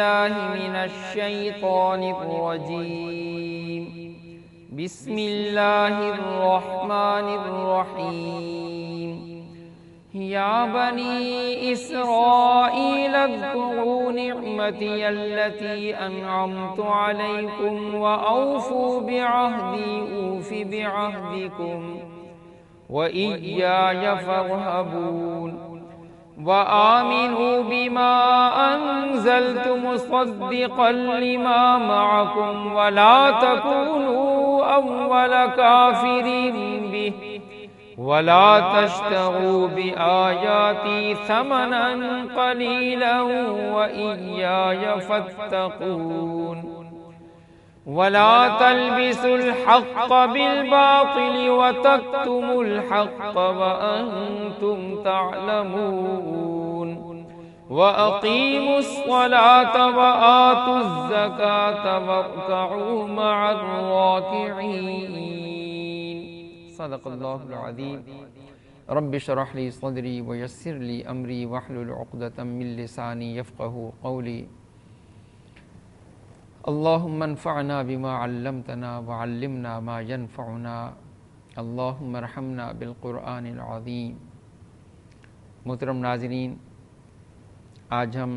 بالله من الشيطان الرجيم. بسم الله الرحمن الرحيم. يا بني إسرائيل اذكروا نعمتي التي أنعمت عليكم وأوفوا بعهدي أوف بعهدكم وإياي فارهبون. وآمنوا بما أنزلت مصدقا لما معكم ولا تكونوا أول كافر به ولا تشتروا بآياتي ثمنا قليلا وإياي فاتقون. ولا تلبسوا الحق بالباطل وتكتموا الحق وأنتم تعلمون. وأقيموا الصلاة وآتوا الزكاة واركعوا مع الراكعين. صدق اللہ العظیم. رب اشرح لي صدری ويسر لي أمری واحلل عقدة من لسانی یفقهوا قولی. اللهم انفعنا بما علمتنا وعلمنا ما ينفعنا. اللهم ارحمنا بالقرآن العظیم. محترم ناظرین، آج ہم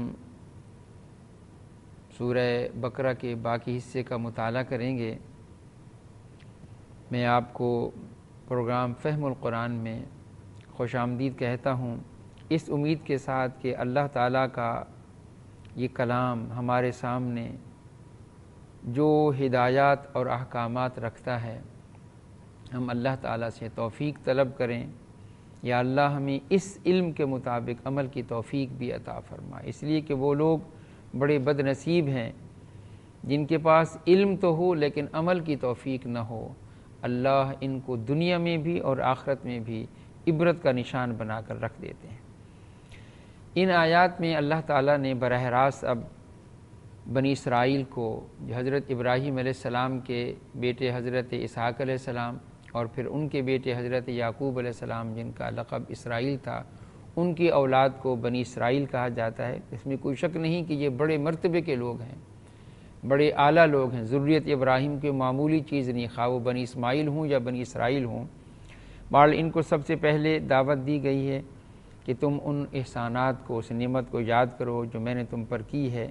سورہ بقرہ کے باقی حصے کا مطالعہ کریں گے. میں آپ کو پروگرام فہم القرآن میں خوش آمدید کہتا ہوں، اس امید کے ساتھ کہ اللہ تعالیٰ کا یہ کلام ہمارے سامنے جو ہدایات اور احکامات رکھتا ہے، ہم اللہ تعالیٰ سے توفیق طلب کریں. یا اللہ ہمیں اس علم کے مطابق عمل کی توفیق بھی عطا فرمائے، اس لیے کہ وہ لوگ بڑے بد نصیب ہیں جن کے پاس علم تو ہو لیکن عمل کی توفیق نہ ہو. اللہ ان کو دنیا میں بھی اور آخرت میں بھی عبرت کا نشان بنا کر رکھ دیتے ہیں. ان آیات میں اللہ تعالیٰ نے براہ راست اب بنی اسرائیل کو، جو حضرت ابراہیم علیہ السلام کے بیٹے حضرت اسحاق علیہ السلام اور پھر ان کے بیٹے حضرت یعقوب علیہ السلام جن کا لقب اسرائیل تھا، ان کی اولاد کو بنی اسرائیل کہا جاتا ہے. اس میں کوئی شک نہیں کہ یہ بڑے مرتبے کے لوگ ہیں، بڑے اعلیٰ لوگ ہیں. ذریت ابراہیم کے معمولی چیز نہیں، خواہ وہ بنی اسماعیل ہوں یا بنی اسرائیل ہوں. بہرحال ان کو سب سے پہلے دعوت دی گئی ہے کہ تم ان احسانات کو، اس نعمت کو یاد کرو جو میں نے تم پر کی ہے.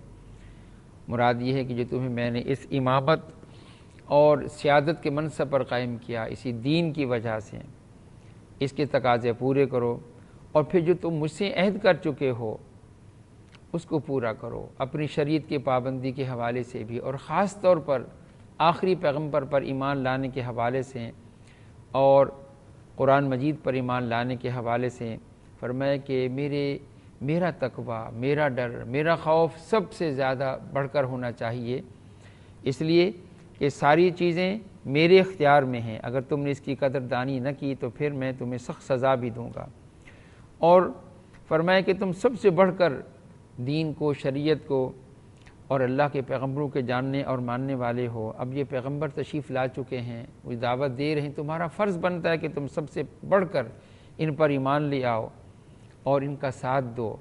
مراد یہ ہے کہ جو تمہیں میں نے اس امامت اور سیادت کے منصب پر قائم کیا، اسی دین کی وجہ سے اس کے تقاضے پورے کرو، اور پھر جو تم مجھ سے عہد کر چکے ہو اس کو پورا کرو، اپنی شریعت کی پابندی کے حوالے سے بھی، اور خاص طور پر آخری پیغمبر پر ایمان لانے کے حوالے سے اور قرآن مجید پر ایمان لانے کے حوالے سے. فرمایا کہ میرا تقوی، میرا ڈر، میرا خوف سب سے زیادہ بڑھ کر ہونا چاہیے، اس لیے کہ ساری چیزیں میرے اختیار میں ہیں. اگر تم نے اس کی قدردانی نہ کی تو پھر میں تمہیں سخت سزا بھی دوں گا. اور فرمایا کہ تم سب سے بڑھ کر دین کو، شریعت کو اور اللہ کے پیغمبروں کے جاننے اور ماننے والے ہو. اب یہ پیغمبر تشریف لا چکے ہیں، وہ دعوت دے رہے ہیں، تمہارا فرض بنتا ہے کہ تم سب سے بڑھ کر ان پر ایمان لے آؤ اور ان کا ساتھ دو،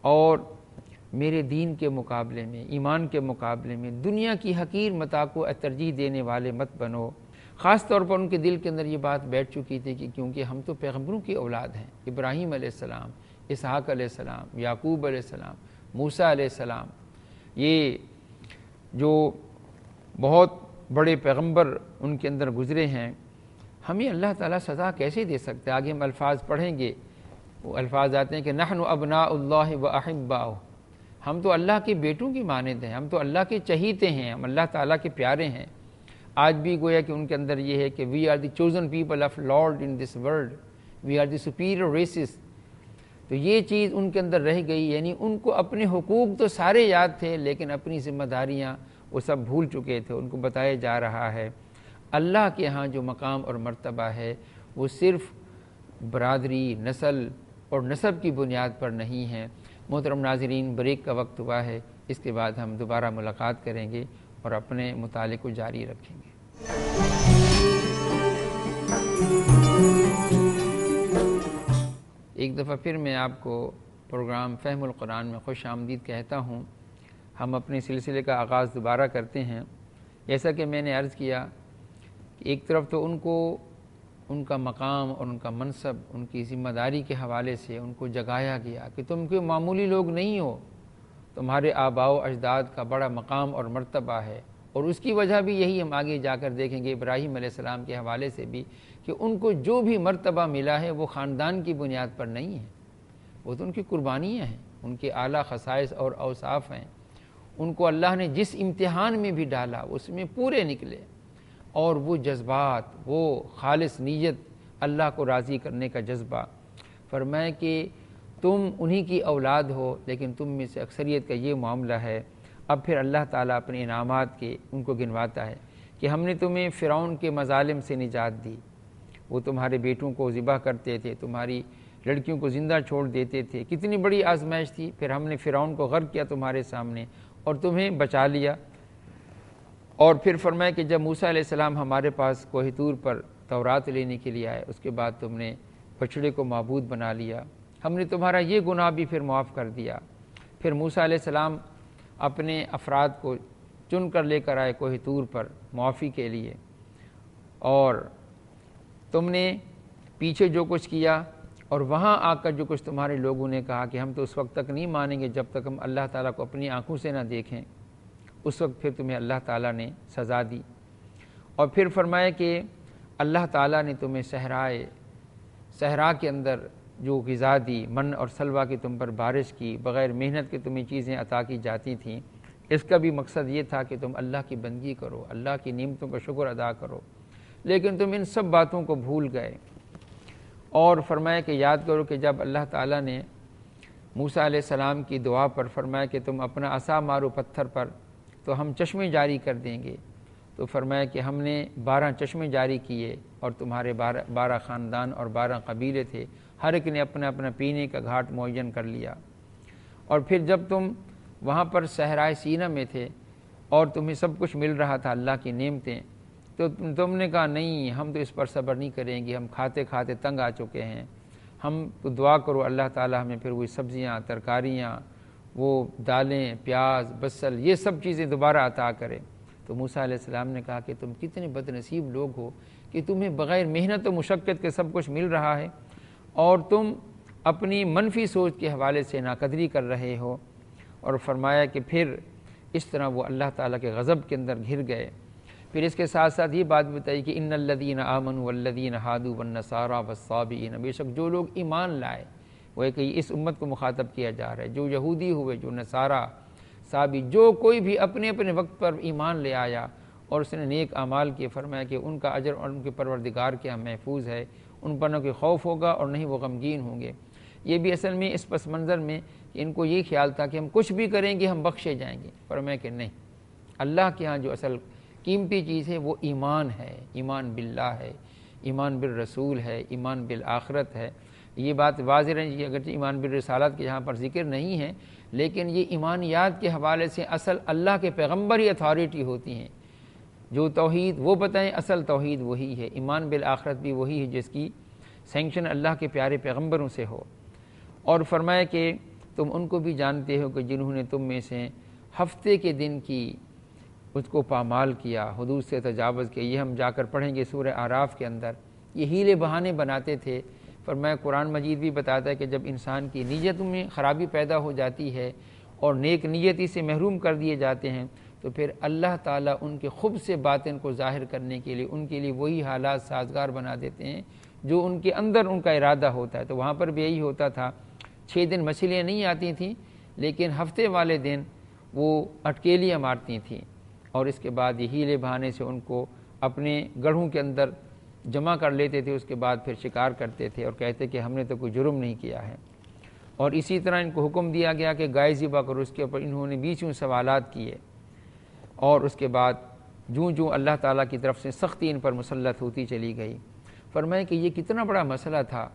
اور میرے دین کے مقابلے میں، ایمان کے مقابلے میں دنیا کی حقیر متاع کو ترجیح دینے والے مت بنو. خاص طور پر ان کے دل کے اندر یہ بات بیٹھ چکی تھی کہ کیونکہ ہم تو پیغمبروں کی اولاد ہیں، ابراہیم علیہ السلام، اسحاق علیہ السلام، یعقوب علیہ السلام، موسیٰ علیہ السلام، یہ جو بہت بڑے پیغمبر ان کے اندر گزرے ہیں، ہمیں اللہ تعالیٰ سزا کیسے دے سکتے؟ آگے ہم الفاظ پڑھیں گے، وہ الفاظ آتے ہیں کہ نحن ابناء اللہ و احباؤہ، ہم تو اللہ کے بیٹوں کی مانند ہیں، ہم تو اللہ کے چہیتے ہیں، ہم اللہ تعالیٰ کے پیارے ہیں. آج بھی گویا کہ ان کے اندر یہ ہے کہ we are the chosen people of Lord in this world, we are the superior races. تو یہ چیز ان کے اندر رہ گئی، یعنی ان کو اپنے حقوق تو سارے یاد تھے لیکن اپنی ذمہ داریاں وہ سب بھول چکے تھے. ان کو بتایا جا رہا ہے اللہ کے ہاں جو مقام اور مرتبہ ہے وہ صرف برادری، نسل اور نسب کی بنیاد پر نہیں ہے. محترم ناظرین، بریک کا وقت ہوا ہے، اس کے بعد ہم دوبارہ ملاقات کریں گے اور اپنے مطالعے کو جاری رکھیں گے. ایک دفعہ پھر میں آپ کو پروگرام فہم القرآن میں خوش آمدید کہتا ہوں. ہم اپنے سلسلے کا آغاز دوبارہ کرتے ہیں۔ جیسا کہ میں نے عرض کیا کہ ایک طرف تو ان کو ان کا مقام اور ان کا منصب، ان کی ذمہ داری کے حوالے سے ان کو جگایا گیا کہ تم کوئی معمولی لوگ نہیں ہو، تمہارے آباء و اجداد کا بڑا مقام اور مرتبہ ہے۔ اور اس کی وجہ بھی یہی ہم آگے جا کر دیکھیں گے ابراہیم علیہ السلام کے حوالے سے بھی، کہ ان کو جو بھی مرتبہ ملا ہے وہ خاندان کی بنیاد پر نہیں ہے، وہ تو ان کی قربانیاں ہیں، ان کے اعلیٰ خصائص اور اوصاف ہیں۔ ان کو اللہ نے جس امتحان میں بھی ڈالا اس میں پورے نکلے، اور وہ جذبات، وہ خالص نیت، اللہ کو راضی کرنے کا جذبہ۔ فرمایا کہ تم انہی کی اولاد ہو، لیکن تم میں سے اکثریت کا یہ معاملہ ہے۔ اب پھر اللہ تعالیٰ اپنے انعامات کے ان کو گنواتا ہے کہ ہم نے تمہیں فرعون کے مظالم سے نجات دی، وہ تمہارے بیٹوں کو ذبح کرتے تھے، تمہاری لڑکیوں کو زندہ چھوڑ دیتے تھے، کتنی بڑی آزمائش تھی۔ پھر ہم نے فرعون کو غرق کیا تمہارے سامنے اور تمہیں بچا لیا۔ اور پھر فرمایا کہ جب موسیٰ علیہ السلام ہمارے پاس کوہ طور پر تورات لینے کے لیے آئے، اس کے بعد تم نے بچڑے کو معبود بنا لیا، ہم نے تمہارا یہ گناہ بھی پھر معاف کر دیا۔ پھر موسیٰ علیہ السلام اپنے افراد کو چن کر لے کر آئے کوہ طور پر معافی کے لیے، اور تم نے پیچھے جو کچھ کیا، اور وہاں آ کر جو کچھ تمہارے لوگوں نے کہا کہ ہم تو اس وقت تک نہیں مانیں گے جب تک ہم اللہ تعالیٰ کو اپنی آنکھوں سے نہ دیکھیں، اس وقت پھر تمہیں اللہ تعالیٰ نے سزا دی۔ اور پھر فرمایا کہ اللہ تعالیٰ نے تمہیں صحرا کے اندر جو غذا دی، من اور سلویٰ کی تم پر بارش کی، بغیر محنت کے تمہیں چیزیں عطا کی جاتی تھیں، اس کا بھی مقصد یہ تھا کہ تم اللہ کی بندگی کرو، اللہ کی نعمتوں کا شکر ادا کرو، لیکن تم ان سب باتوں کو بھول گئے۔ اور فرمایا کہ یاد کرو کہ جب اللہ تعالیٰ نے موسیٰ علیہ السلام کی دعا پر فرمایا کہ تم اپنا عصا مارو پتھر پر تو ہم چشمے جاری کر دیں گے، تو فرمایا کہ ہم نے 12 چشمے جاری کیے، اور تمہارے 12 خاندان اور 12 قبیلے تھے، ہر ایک نے اپنا اپنا پینے کا گھاٹ معین کر لیا۔ اور پھر جب تم وہاں پر صحرائے سینا میں تھے اور تمہیں سب کچھ مل رہا تھا اللہ کی نعمتیں، تو تم نے کہا نہیں، ہم تو اس پر صبر نہیں کریں گے، ہم کھاتے کھاتے تنگ آ چکے ہیں، ہم تو دعا کرو اللہ تعالیٰ ہمیں پھر وہی سبزیاں، ترکاریاں، وہ دالیں، پیاز، بصل، یہ سب چیزیں دوبارہ عطا کرے۔ تو موسیٰ علیہ السلام نے کہا کہ تم کتنے بد نصیب لوگ ہو کہ تمہیں بغیر محنت و مشقت کے سب کچھ مل رہا ہے، اور تم اپنی منفی سوچ کے حوالے سے ناقدری کر رہے ہو۔ اور فرمایا کہ پھر اس طرح وہ اللہ تعالیٰ کے غضب کے اندر گھر گئے۔ پھر اس کے ساتھ ساتھ یہ بات بتائی کہ ان الذین آمنوا والذین ہادوا والنصارى والصابئین، بے شک جو لوگ ایمان لائے، وہ کہ اس امت کو مخاطب کیا جا رہا ہے، جو یہودی ہوئے، جو نصارہ، صابی، جو کوئی بھی اپنے اپنے وقت پر ایمان لے آیا اور اس نے نیک اعمال کیے، فرمایا کہ ان کا اجر اور ان کے پروردگار کے ہاں محفوظ ہے، ان پر نہ کوئی خوف ہوگا اور نہ ہی وہ غمگین ہوں گے۔ یہ بھی اصل میں اس پس منظر میں کہ ان کو یہ خیال تھا کہ ہم کچھ بھی کریں گے ہم بخشے جائیں گے، فرمایا کہ نہیں، اللہ کے ہاں جو اصل قیمتی چیز ہے وہ ایمان ہے، ایمان باللہ ہے، ایمان بالرسول ہے، ایمان بالآخرت ہے۔ یہ بات واضح ہے کہ اگرچہ ایمان بالرسالات کے یہاں پر ذکر نہیں ہے، لیکن یہ ایمانیات کے حوالے سے اصل اللہ کے پیغمبر ہی اتھارٹی ہوتی ہیں، جو توحید وہ بتائیں، اصل توحید وہی ہے، ایمان بالآخرت بھی وہی ہے جس کی سینکشن اللہ کے پیارے پیغمبروں سے ہو۔ اور فرمایا کہ تم ان کو بھی جانتے ہو کہ جنہوں نے تم میں سے ہفتے کے دن کی اس کو پامال کیا، حدود سے تجاوز کیا۔ یہ ہم جا کر پڑھیں گے سورہ اعراف کے اندر۔ یہ ہیلے بہانے بناتے تھے۔ فرمایا قرآن مجید بھی بتاتا ہے کہ جب انسان کی نیتوں میں خرابی پیدا ہو جاتی ہے اور نیک نیتی سے محروم کر دیے جاتے ہیں، تو پھر اللہ تعالیٰ ان کے خبث سے باطن کو ظاہر کرنے کے لیے ان کے لیے وہی حالات سازگار بنا دیتے ہیں جو ان کے اندر ان کا ارادہ ہوتا ہے۔ تو وہاں پر بھی یہی ہوتا تھا، 6 دن مچھلیاں نہیں آتی تھیں، لیکن ہفتے والے دن وہ اٹکیلیاں مارتی تھیں، اور اس کے بعد یہ ہیلے بہانے سے ان کو اپنے گڑھوں کے اندر جمع کر لیتے تھے، اس کے بعد پھر شکار کرتے تھے اور کہتے کہ ہم نے تو کوئی جرم نہیں کیا ہے۔ اور اسی طرح ان کو حکم دیا گیا کہ گائے ذبح کرو، اس کے اوپر انہوں نے 20 سوالات کیے، اور اس کے بعد جوں اللہ تعالیٰ کی طرف سے سختی ان پر مسلط ہوتی چلی گئی۔ فرمایا کہ یہ کتنا بڑا مسئلہ تھا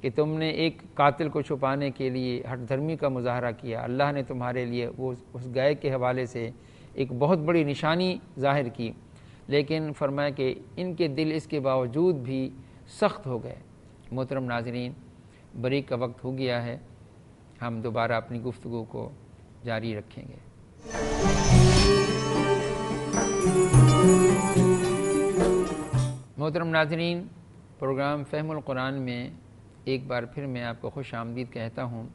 کہ تم نے ایک قاتل کو چھپانے کے لیے ہٹ دھرمی کا مظاہرہ کیا، اللہ نے تمہارے لیے وہ اس گائے کے حوالے سے ایک بہت بڑی نشانی ظاہر کی، لیکن فرمایا کہ ان کے دل اس کے باوجود بھی سخت ہو گئے۔ محترم ناظرین، بریک کا وقت ہو گیا ہے، ہم دوبارہ اپنی گفتگو کو جاری رکھیں گے۔ محترم ناظرین، پروگرام فہم القرآن میں ایک بار پھر میں آپ کو خوش آمدید کہتا ہوں۔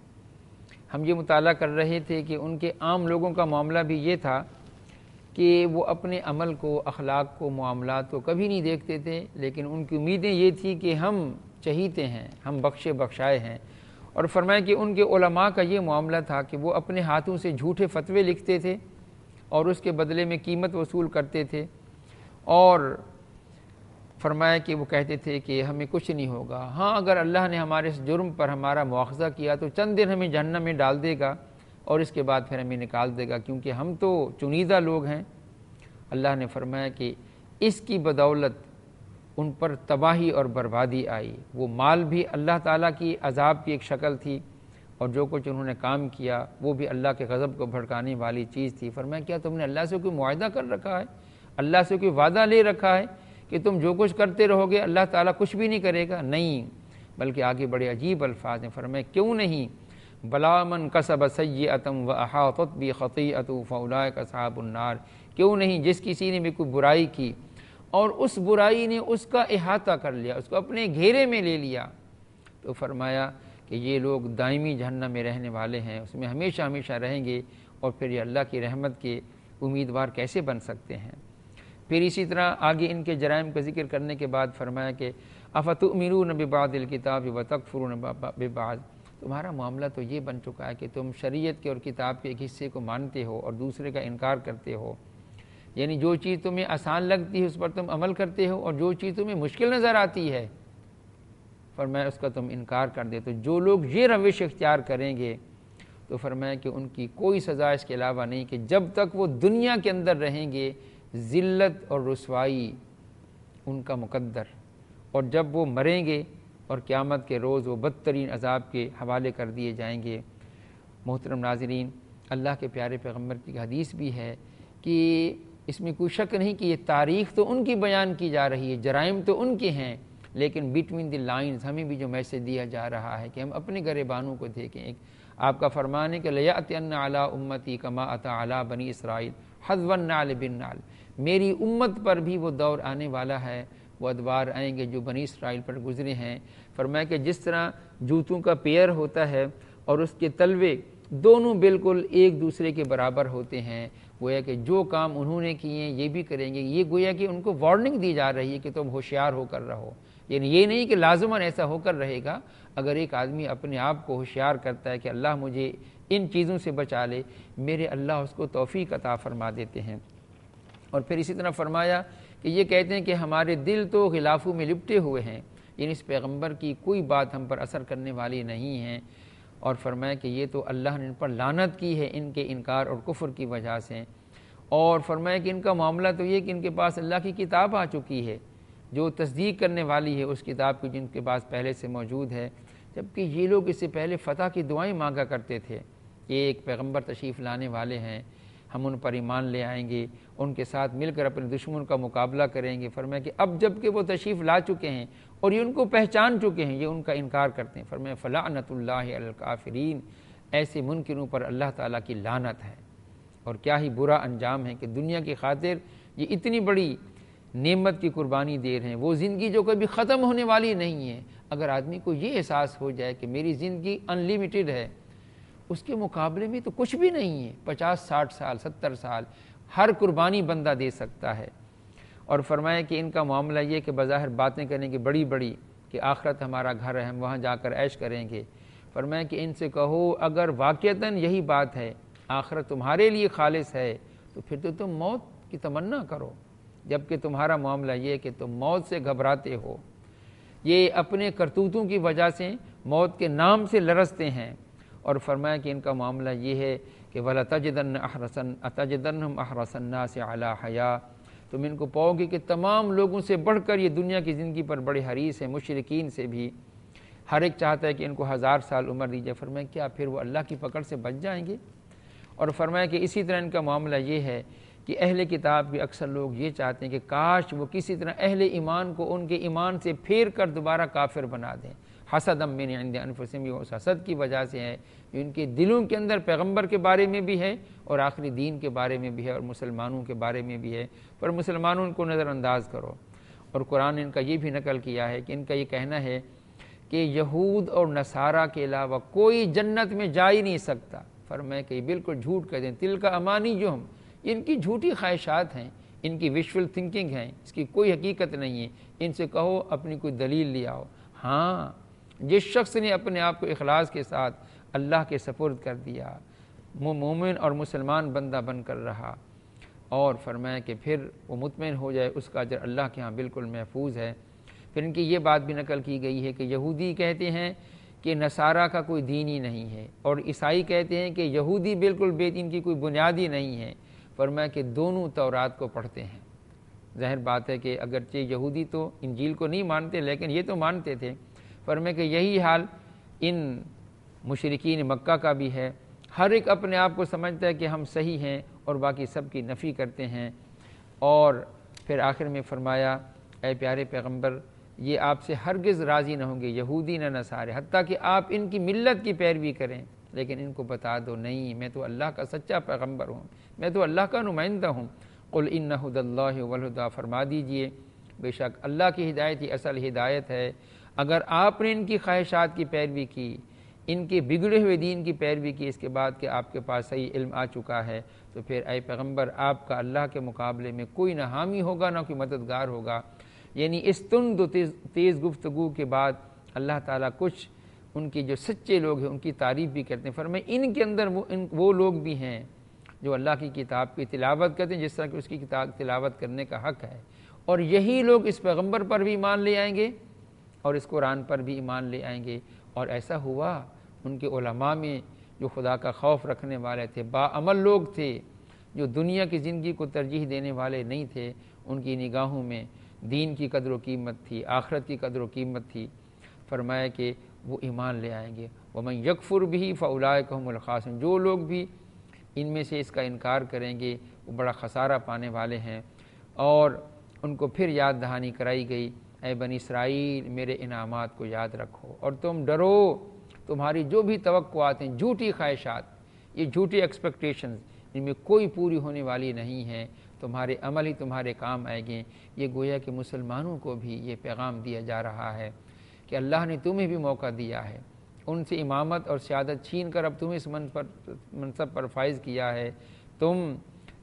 ہم یہ مطالعہ کر رہے تھے کہ ان کے عام لوگوں کا معاملہ بھی یہ تھا کہ وہ اپنے عمل کو، اخلاق کو، معاملات کو کبھی نہیں دیکھتے تھے، لیکن ان کی امیدیں یہ تھی کہ ہم چہیتے ہیں، ہم بخشے بخشائے ہیں۔ اور فرمایا کہ ان کے علماء کا یہ معاملہ تھا کہ وہ اپنے ہاتھوں سے جھوٹے فتوے لکھتے تھے اور اس کے بدلے میں قیمت وصول کرتے تھے، اور فرمایا کہ وہ کہتے تھے کہ ہمیں کچھ نہیں ہوگا، ہاں اگر اللہ نے ہمارے اس جرم پر ہمارا مواخذہ کیا تو چند دن ہمیں جہنم میں ڈال دے گا اور اس کے بعد پھر ہمیں نکال دے گا، کیونکہ ہم تو چنیدہ لوگ ہیں۔ اللہ نے فرمایا کہ اس کی بدولت ان پر تباہی اور بربادی آئی۔ وہ مال بھی اللہ تعالیٰ کی عذاب کی ایک شکل تھی، اور جو کچھ انہوں نے کام کیا وہ بھی اللہ کے غضب کو بھڑکانے والی چیز تھی۔ فرمایا کیا تم نے اللہ سے کوئی معاہدہ کر رکھا ہے، اللہ سے کوئی وعدہ لے رکھا ہے کہ تم جو کچھ کرتے رہو گے اللہ تعالیٰ کچھ بھی نہیں کرے گا؟ نہیں، بلکہ آگے بڑے عجیب الفاظ ہیں۔ فرمایا کیوں نہیں، بلا من کسب سیئۃ واحاطت بخطیئۃ فاولئک اصحاب النار، کیوں نہیں جس کسی نے بھی کوئی برائی کی اور اس برائی نے اس کا احاطہ کر لیا، اس کو اپنے گھیرے میں لے لیا، تو فرمایا کہ یہ لوگ دائمی جہنم میں رہنے والے ہیں، اس میں ہمیشہ ہمیشہ رہیں گے، اور پھر یہ اللہ کی رحمت کے امیدوار کیسے بن سکتے ہیں؟ پھر اسی طرح آگے ان کے جرائم کا ذکر کرنے کے بعد فرمایا کہ افتؤمنون ببعض الکتاب وتکفرون ببعض، تمہارا معاملہ تو یہ بن چکا ہے کہ تم شریعت کے اور کتاب کے ایک حصے کو مانتے ہو اور دوسرے کا انکار کرتے ہو، یعنی جو چیز تمہیں آسان لگتی ہے اس پر تم عمل کرتے ہو، اور جو چیز تمہیں مشکل نظر آتی ہے فرمایا اس کا تم انکار کر دے۔ تو جو لوگ یہ روش اختیار کریں گے تو فرمایا کہ ان کی کوئی سزا اس کے علاوہ نہیں کہ جب تک وہ دنیا کے اندر رہیں گے ذلت اور رسوائی ان کا مقدر، اور جب وہ مریں گے اور قیامت کے روز وہ بدترین عذاب کے حوالے کر دیے جائیں گے۔ محترم ناظرین، اللہ کے پیارے پیغمبر کی حدیث بھی ہے کہ اس میں کوئی شک نہیں کہ یہ تاریخ تو ان کی بیان کی جا رہی ہے، جرائم تو ان کے ہیں، لیکن بٹوین دی لائنز ہمیں بھی جو میسج دیا جا رہا ہے کہ ہم اپنے گریبانوں کو دیکھیں۔ ایک آپ کا فرمان ہے کہ لَيَأْتِيَنَّ عَلَىٰ أُمَّتِي كَمَا أَتَىٰ عَلَىٰ بَنِي إِسْرَائِيلَ حَذْوَ النَّعْلِ بِالنَّعْلِ، میری امت پر بھی وہ دور آنے والا ہے، وہ ادوار آئیں گے جو بنی اسرائیل پر گزرے ہیں۔ فرمایا کہ جس طرح جوتوں کا پیر ہوتا ہے اور اس کے تلوے دونوں بالکل ایک دوسرے کے برابر ہوتے ہیں، گویا کہ جو کام انہوں نے کیے ہیں یہ بھی کریں گے، یہ گویا کہ ان کو وارننگ دی جا رہی ہے کہ تم ہوشیار ہو کر رہو، یعنی یہ نہیں کہ لازماً ایسا ہو کر رہے گا۔ اگر ایک آدمی اپنے آپ کو ہوشیار کرتا ہے کہ اللہ مجھے ان چیزوں سے بچا لے، میرے اللہ اس کو توفیق عطا فرما دیتے ہیں۔ اور پھر اسی طرح فرمایا کہ یہ کہتے ہیں کہ ہمارے دل تو غلافوں میں لپٹے ہوئے ہیں، یعنی اس پیغمبر کی کوئی بات ہم پر اثر کرنے والی نہیں ہے، اور فرمایا کہ یہ تو اللہ نے ان پر لعنت کی ہے ان کے انکار اور کفر کی وجہ سے، اور فرمایا کہ ان کا معاملہ تو یہ کہ ان کے پاس اللہ کی کتاب آ چکی ہے جو تصدیق کرنے والی ہے اس کتاب کی جن کے پاس پہلے سے موجود ہے، جبکہ یہ لوگ اس سے پہلے فتح کی دعائیں مانگا کرتے تھے۔ یہ ایک پیغمبر تشریف لانے والے ہیں، ہم ان پر ایمان لے آئیں گے، ان کے ساتھ مل کر اپنے دشمن کا مقابلہ کریں گے۔ فرمایا کہ اب جب کہ وہ تشریف لا چکے ہیں اور یہ ان کو پہچان چکے ہیں، یہ ان کا انکار کرتے ہیں۔ فرمایا فلعنۃ اللہ علی الکافرین، ایسے منکروں پر اللہ تعالیٰ کی لعنت ہے۔ اور کیا ہی برا انجام ہے کہ دنیا کی خاطر یہ اتنی بڑی نعمت کی قربانی دے رہے ہیں، وہ زندگی جو کبھی ختم ہونے والی نہیں ہے۔ اگر آدمی کو یہ احساس ہو جائے کہ میری زندگی ان لمیٹڈ ہے، اس کے مقابلے میں تو کچھ بھی نہیں ہے، 50 60 سال 70 سال ہر قربانی بندہ دے سکتا ہے۔ اور فرمایا کہ ان کا معاملہ یہ کہ بظاہر باتیں کریں گے بڑی بڑی کہ آخرت ہمارا گھر ہے، ہم وہاں جا کر عیش کریں گے۔ فرمایا کہ ان سے کہو اگر واقعتاً یہی بات ہے، آخرت تمہارے لیے خالص ہے، تو پھر تو تم موت کی تمنا کرو، جبکہ تمہارا معاملہ یہ کہ تم موت سے گھبراتے ہو، یہ اپنے کرتوتوں کی وجہ سے موت کے نام سے لرزتے ہیں۔ اور فرمایا کہ ان کا معاملہ یہ ہے کہ وَلَتَجِدَنَّهُمْ أَحْرَصَ النَّاسِ عَلَىٰ حَيَاءٍ، تم ان کو پاؤ گے کہ تمام لوگوں سے بڑھ کر یہ دنیا کی زندگی پر بڑے حریص ہیں، مشرکین سے بھی۔ ہر ایک چاہتا ہے کہ ان کو 1000 سال عمر دی جائے۔ فرمایا کیا پھر وہ اللہ کی پکڑ سے بچ جائیں گے؟ اور فرمایا کہ اسی طرح ان کا معاملہ یہ ہے کہ اہل کتاب کے اکثر لوگ یہ چاہتے ہیں کہ کاش وہ کسی طرح اہل ایمان کو ان کے ایمان سے پھیر کر دوبارہ کافر بنا دیں، حسدم من عند انفسہم، یہ اس حسد کی وجہ سے ہے جو ان کے دلوں کے اندر پیغمبر کے بارے میں بھی ہے اور آخری دین کے بارے میں بھی ہے اور مسلمانوں کے بارے میں بھی ہے، پر مسلمانوں کو نظر انداز کرو۔ اور قرآن نے ان کا یہ بھی نقل کیا ہے کہ ان کا یہ کہنا ہے کہ یہود اور نصارہ کے علاوہ کوئی جنت میں جا ہی نہیں سکتا۔ فرمایا کہ یہ بالکل جھوٹ کہتے ہیں، تل کا امانی جو ہم، ان کی جھوٹی خواہشات ہیں، ان کی وشفل تھنکنگ ہیں، اس کی کوئی حقیقت نہیں ہے۔ ان سے کہو اپنی کوئی دلیل لے آؤ۔ ہاں، جس شخص نے اپنے آپ کو اخلاص کے ساتھ اللہ کے سپرد کر دیا، مومن اور مسلمان بندہ بن کر رہا، اور فرمایا کہ پھر وہ مطمئن ہو جائے، اس کا اجر اللہ کے ہاں بالکل محفوظ ہے۔ پھر ان کی یہ بات بھی نقل کی گئی ہے کہ یہودی کہتے ہیں کہ نصارہ کا کوئی دین ہی نہیں ہے، اور عیسائی کہتے ہیں کہ یہودی بالکل ان کی کوئی بنیاد ہی نہیں ہے۔ فرمایا کہ دونوں تورات کو پڑھتے ہیں۔ ظاہر بات ہے کہ اگرچہ یہودی تو انجیل کو نہیں مانتے لیکن یہ تو مانتے تھے۔ فرمایا کہ یہی حال ان مشرکین مکہ کا بھی ہے، ہر ایک اپنے آپ کو سمجھتا ہے کہ ہم صحیح ہیں اور باقی سب کی نفی کرتے ہیں۔ اور پھر آخر میں فرمایا اے پیارے پیغمبر، یہ آپ سے ہرگز راضی نہ ہوں گے یہودی نہ نصارے، حتیٰ کہ آپ ان کی ملت کی پیروی کریں، لیکن ان کو بتا دو نہیں، میں تو اللہ کا سچا پیغمبر ہوں، میں تو اللہ کا نمائندہ ہوں۔ قل ان ھدی اللہ والہدی، فرما دیجئے بے شک اللہ کی ہدایت ہی اصل ہدایت ہے۔ اگر آپ نے ان کی خواہشات کی پیروی کی، ان کے بگڑے ہوئے دین کی پیروی کی، اس کے بعد کہ آپ کے پاس صحیح علم آ چکا ہے، تو پھر اے پیغمبر آپ کا اللہ کے مقابلے میں کوئی نہ حامی ہوگا نہ کوئی مددگار ہوگا۔ یعنی اس تند و تیز گفتگو کے بعد اللہ تعالیٰ کچھ ان کے جو سچے لوگ ہیں ان کی تعریف بھی کرتے ہیں۔ فرمائے ان کے اندر وہ لوگ بھی ہیں جو اللہ کی کتاب کی تلاوت کرتے ہیں جس طرح کہ اس کی کتاب تلاوت کرنے کا حق ہے، اور یہی لوگ اس پیغمبر پر بھی ایمان لے آئیں گے اور اس قرآن پر بھی ایمان لے آئیں گے۔ اور ایسا ہوا، ان کے علماء میں جو خدا کا خوف رکھنے والے تھے، باعمل لوگ تھے، جو دنیا کی زندگی کو ترجیح دینے والے نہیں تھے، ان کی نگاہوں میں دین کی قدر و قیمت تھی، آخرت کی قدر و قیمت تھی۔ فرمایا کہ وہ ایمان لے آئیں گے۔ وَمَن يَكْفُرْ بِهِ فَأُولَٰئِكَ هُمُ الْخَاسِرُونَ، جو لوگ بھی ان میں سے اس کا انکار کریں گے وہ بڑا خسارہ پانے والے ہیں۔ اور ان کو پھر یاد دہانی کرائی گئی، اے بنی اسرائیل میرے انعامات کو یاد رکھو اور تم ڈرو، تمہاری جو بھی توقعات ہیں، جھوٹی خواہشات، یہ جھوٹی ایکسپیکٹیشنز، ان میں کوئی پوری ہونے والی نہیں ہیں، تمہارے عمل ہی تمہارے کام آئیں گے۔ یہ گویا کہ مسلمانوں کو بھی یہ پیغام دیا جا رہا ہے کہ اللہ نے تمہیں بھی موقع دیا ہے، ان سے امامت اور سیادت چھین کر اب تمہیں اس منصب پر فائز کیا ہے، تم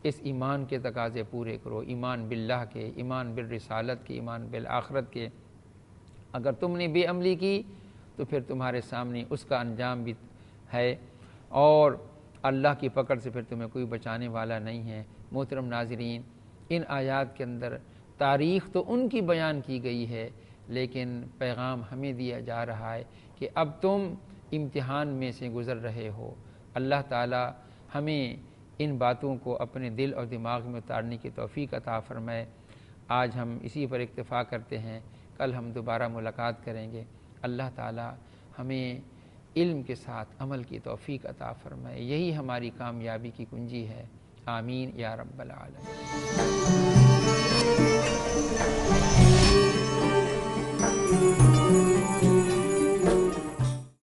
اس ایمان کے تقاضے پورے کرو، ایمان باللہ کے، ایمان بالرسالت کے، ایمان بالآخرت کے۔ اگر تم نے بے عملی کی تو پھر تمہارے سامنے اس کا انجام بھی ہے، اور اللہ کی پکڑ سے پھر تمہیں کوئی بچانے والا نہیں ہے۔ محترم ناظرین، ان آیات کے اندر تاریخ تو ان کی بیان کی گئی ہے، لیکن پیغام ہمیں دیا جا رہا ہے کہ اب تم امتحان میں سے گزر رہے ہو۔ اللہ تعالی ہمیں ان باتوں کو اپنے دل اور دماغ میں اتارنے کی توفیق عطا فرمائے۔ آج ہم اسی پر اکتفا کرتے ہیں، کل ہم دوبارہ ملاقات کریں گے۔ اللہ تعالی ہمیں علم کے ساتھ عمل کی توفیق عطا فرمائے، یہی ہماری کامیابی کی کنجی ہے۔ آمین یا رب العالمین۔